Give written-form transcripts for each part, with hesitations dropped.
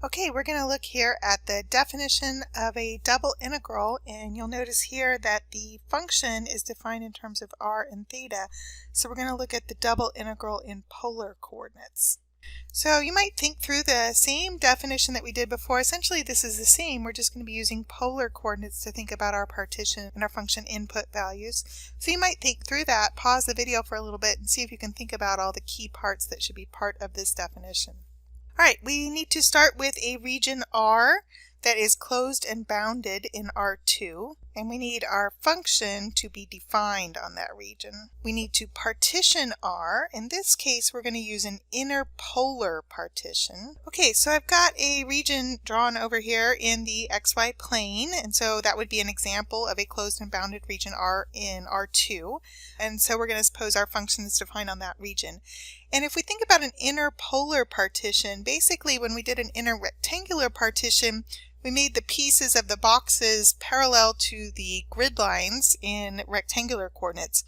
Okay, we're going to look here at the definition of a double integral, and you'll notice here that the function is defined in terms of r and theta. So we're going to look at the double integral in polar coordinates. So you might think through the same definition that we did before. Essentially this is the same. We're just going to be using polar coordinates to think about our partition and our function input values. So you might think through that, pause the video for a little bit and see if you can think about all the key parts that should be part of this definition. Alright, we need to start with a region R that is closed and bounded in R2, and we need our function to be defined on that region. We need to partition R. In this case, we're going to use an inner polar partition. Okay, so I've got a region drawn over here in the xy plane, and so that would be an example of a closed and bounded region R in R2. And so we're going to suppose our function is defined on that region. And if we think about an inner polar partition, basically when we did an inner rectangular partition, we made the pieces of the boxes parallel to the grid lines in rectangular coordinates.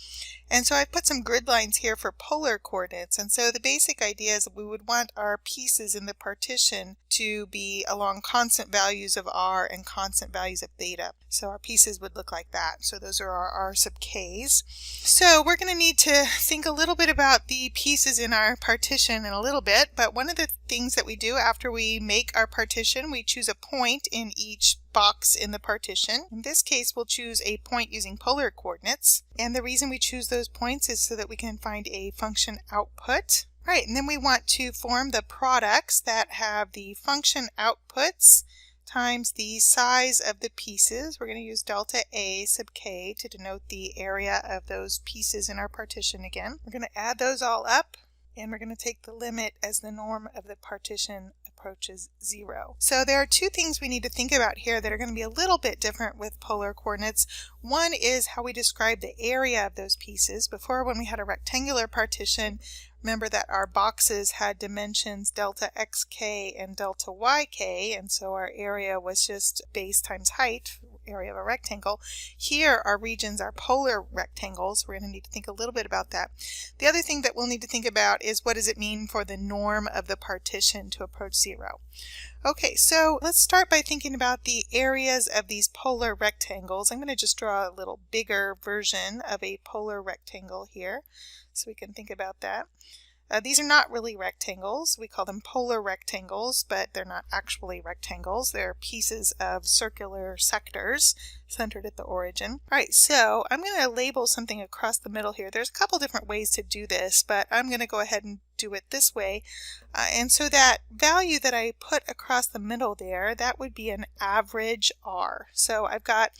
And so I've put some grid lines here for polar coordinates. And so the basic idea is that we would want our pieces in the partition to be along constant values of r and constant values of theta. So our pieces would look like that. So those are our r sub k's. So we're going to need to think a little bit about the pieces in our partition in a little bit. But one of the things that we do after we make our partition, we choose a point in each box in the partition. In this case, we'll choose a point using polar coordinates. And the reason we choose those points is so that we can find a function output. All right, and then we want to form the products that have the function outputs times the size of the pieces. We're going to use delta A sub k to denote the area of those pieces in our partition again. We're going to add those all up, and we're going to take the limit as the norm of the partition approaches 0. So there are two things we need to think about here that are going to be a little bit different with polar coordinates. One is how we describe the area of those pieces. Before, when we had a rectangular partition, remember that our boxes had dimensions delta xk and delta yk, and so our area was just base times height, area of a rectangle. Here our regions are polar rectangles. We're going to need to think a little bit about that. The other thing that we'll need to think about is what does it mean for the norm of the partition to approach 0. Okay, so let's start by thinking about the areas of these polar rectangles. I'm going to just draw a little bigger version of a polar rectangle here so we can think about that. These are not really rectangles. We call them polar rectangles, but they're not actually rectangles. They're pieces of circular sectors centered at the origin. All right, so I'm going to label something across the middle here. There's a couple different ways to do this, but I'm going to go ahead and do it this way. And so that value that I put across the middle there, that would be an average r. So I've got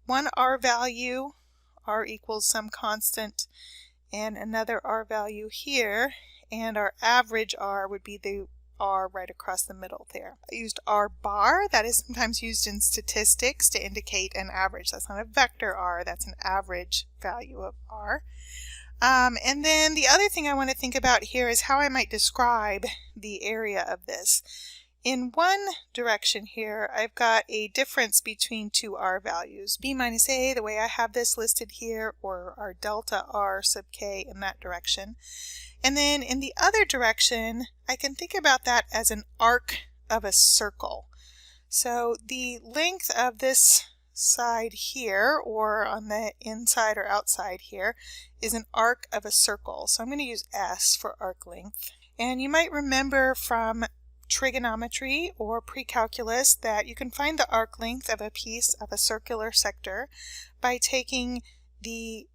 one r value, r equals some constant, and another r value here, and our average r would be the r right across the middle there. I used r bar. That is sometimes used in statistics to indicate an average. That's not a vector r, that's an average value of r. And then the other thing I want to think about here is how I might describe the area of this. In one direction here, I've got a difference between two r values, b minus a, the way I have this listed here, or our delta r sub k in that direction. And then in the other direction, I can think about that as an arc of a circle. So the length of this side here, or on the inside or outside here, is an arc of a circle. So I'm going to use s for arc length. And you might remember from trigonometry or pre-calculus that you can find the arc length of a piece of a circular sector by taking the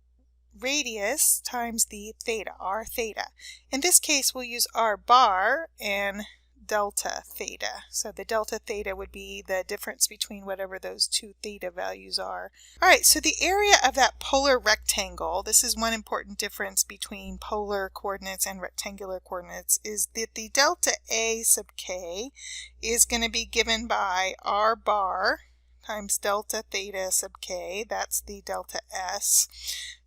radius times the theta, r theta. In this case, we'll use r bar and delta theta. So the delta theta would be the difference between whatever those two theta values are. All right, so the area of that polar rectangle, this is one important difference between polar coordinates and rectangular coordinates, is that the delta a sub k is going to be given by r bar times delta theta sub k, that's the delta s,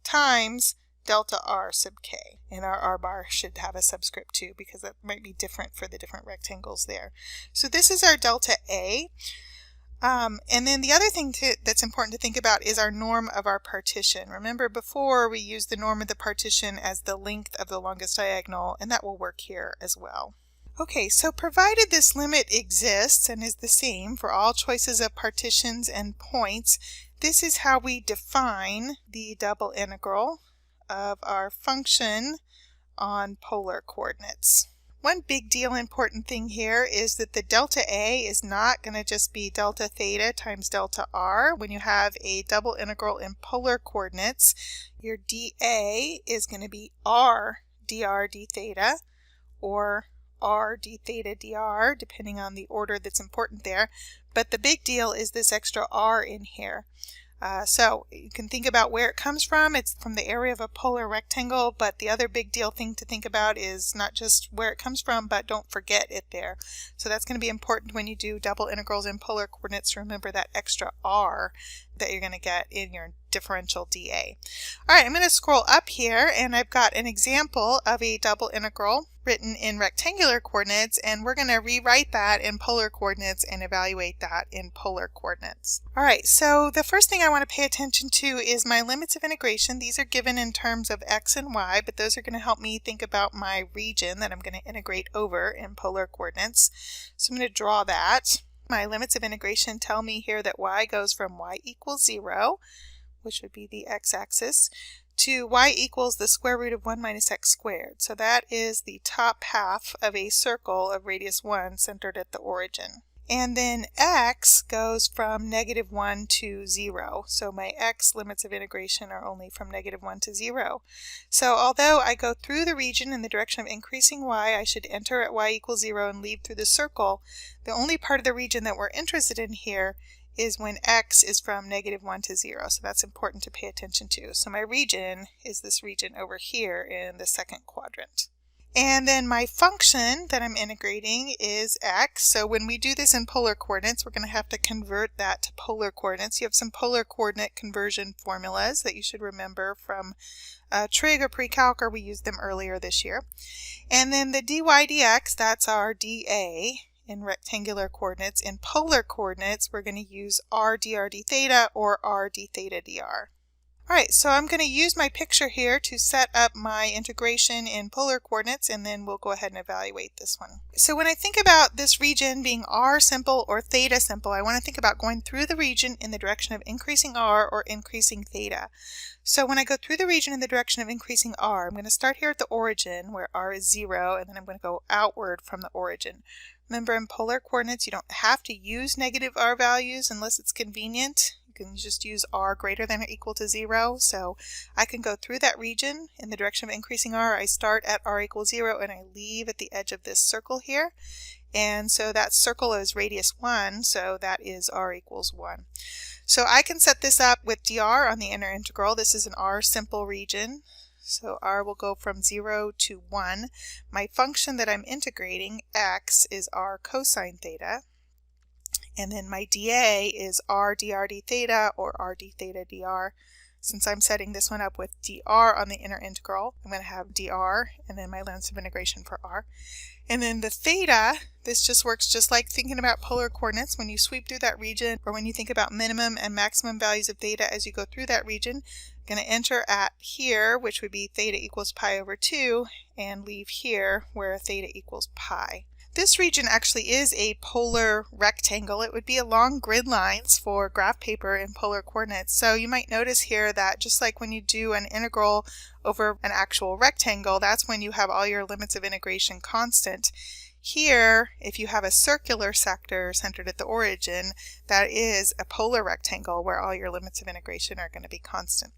times delta r sub k. And our r bar should have a subscript too, because that might be different for the different rectangles there. So this is our delta a. And then the other thing that's important to think about is our norm of our partition. Remember before we used the norm of the partition as the length of the longest diagonal, and that will work here as well. Okay, so provided this limit exists and is the same for all choices of partitions and points, this is how we define the double integral of our function on polar coordinates. One big deal important thing here is that the delta A is not going to just be delta theta times delta r. When you have a double integral in polar coordinates, your dA is going to be r dr d theta, or r d theta dr, depending on the order that's important there. But the big deal is this extra r in here. So you can think about where it comes from. It's from the area of a polar rectangle, but the other big deal thing to think about is not just where it comes from, but don't forget it there. So that's going to be important when you do double integrals in polar coordinates to remember that extra r that you're going to get in your differential dA. All right, I'm going to scroll up here, and I've got an example of a double integral written in rectangular coordinates, and we're going to rewrite that in polar coordinates and evaluate that in polar coordinates. All right, so the first thing I want to pay attention to is my limits of integration. These are given in terms of x and y, but those are going to help me think about my region that I'm going to integrate over in polar coordinates. So I'm going to draw that. My limits of integration tell me here that y goes from y equals 0, which would be the x-axis, to y equals the square root of 1 minus x squared. So that is the top half of a circle of radius 1 centered at the origin. And then x goes from -1 to 0. So my x limits of integration are only from -1 to 0. So although I go through the region in the direction of increasing y, I should enter at y equals 0 and leave through the circle. The only part of the region that we're interested in here is when x is from -1 to 0. So that's important to pay attention to. So my region is this region over here in the second quadrant. And then my function that I'm integrating is x. So when we do this in polar coordinates, we're going to have to convert that to polar coordinates. You have some polar coordinate conversion formulas that you should remember from trig or pre-calc, or we used them earlier this year. And then the dy dx, that's our dA in rectangular coordinates. In polar coordinates, we're going to use r dr d theta or r d theta dr. Alright, so I'm going to use my picture here to set up my integration in polar coordinates, and then we'll go ahead and evaluate this one. So when I think about this region being r simple or theta simple, I want to think about going through the region in the direction of increasing r or increasing theta. So when I go through the region in the direction of increasing r, I'm going to start here at the origin where r is 0, and then I'm going to go outward from the origin. Remember, in polar coordinates, you don't have to use negative r values unless it's convenient. You can just use r greater than or equal to 0. So I can go through that region in the direction of increasing r. I start at r equals 0 and I leave at the edge of this circle here. And so that circle is radius 1, so that is r equals 1. So I can set this up with dr on the inner integral. This is an r simple region. So r will go from 0 to 1. My function that I'm integrating, x, is r cosine theta. And then my dA is r dr d theta or r d theta dr. Since I'm setting this one up with dr on the inner integral, I'm going to have dr and then my limits of integration for r. And then the theta, this just works just like thinking about polar coordinates. When you sweep through that region, or when you think about minimum and maximum values of theta as you go through that region, I'm going to enter at here, which would be theta equals pi over 2, and leave here where theta equals pi. This region actually is a polar rectangle. It would be along grid lines for graph paper in polar coordinates. So you might notice here that just like when you do an integral over an actual rectangle, that's when you have all your limits of integration constant. Here, if you have a circular sector centered at the origin, that is a polar rectangle where all your limits of integration are going to be constant.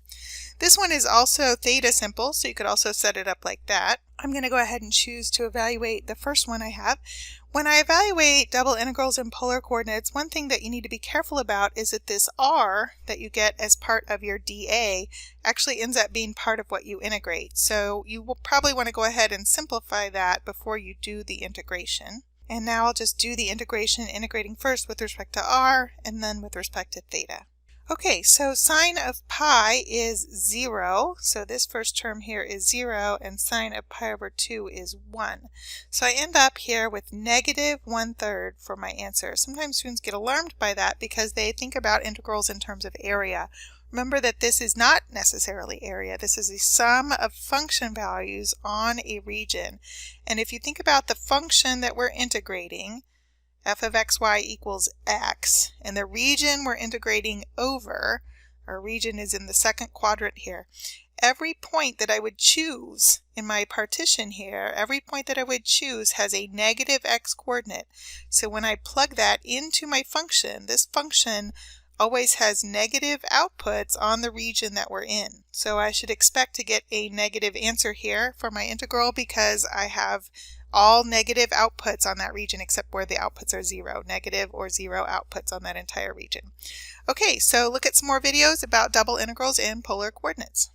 This one is also theta simple, so you could also set it up like that. I'm going to go ahead and choose to evaluate the first one I have. When I evaluate double integrals in polar coordinates, one thing that you need to be careful about is that this r that you get as part of your dA actually ends up being part of what you integrate. So you will probably want to go ahead and simplify that before you do the integration. And now I'll just do the integration, integrating first with respect to r and then with respect to theta. Okay, so sine of pi is 0, so this first term here is 0, and sine of pi over 2 is 1. So I end up here with -1/3 for my answer. Sometimes students get alarmed by that because they think about integrals in terms of area. Remember that this is not necessarily area. This is a sum of function values on a region. And if you think about the function that we're integrating, f of xy equals x, and the region we're integrating over, our region is in the second quadrant here, every point that I would choose in my partition here, every point that I would choose has a negative x coordinate. So when I plug that into my function, this function always has negative outputs on the region that we're in. So I should expect to get a negative answer here for my integral because I have all negative outputs on that region except where the outputs are zero, negative or zero outputs on that entire region. Okay, so look at some more videos about double integrals in polar coordinates.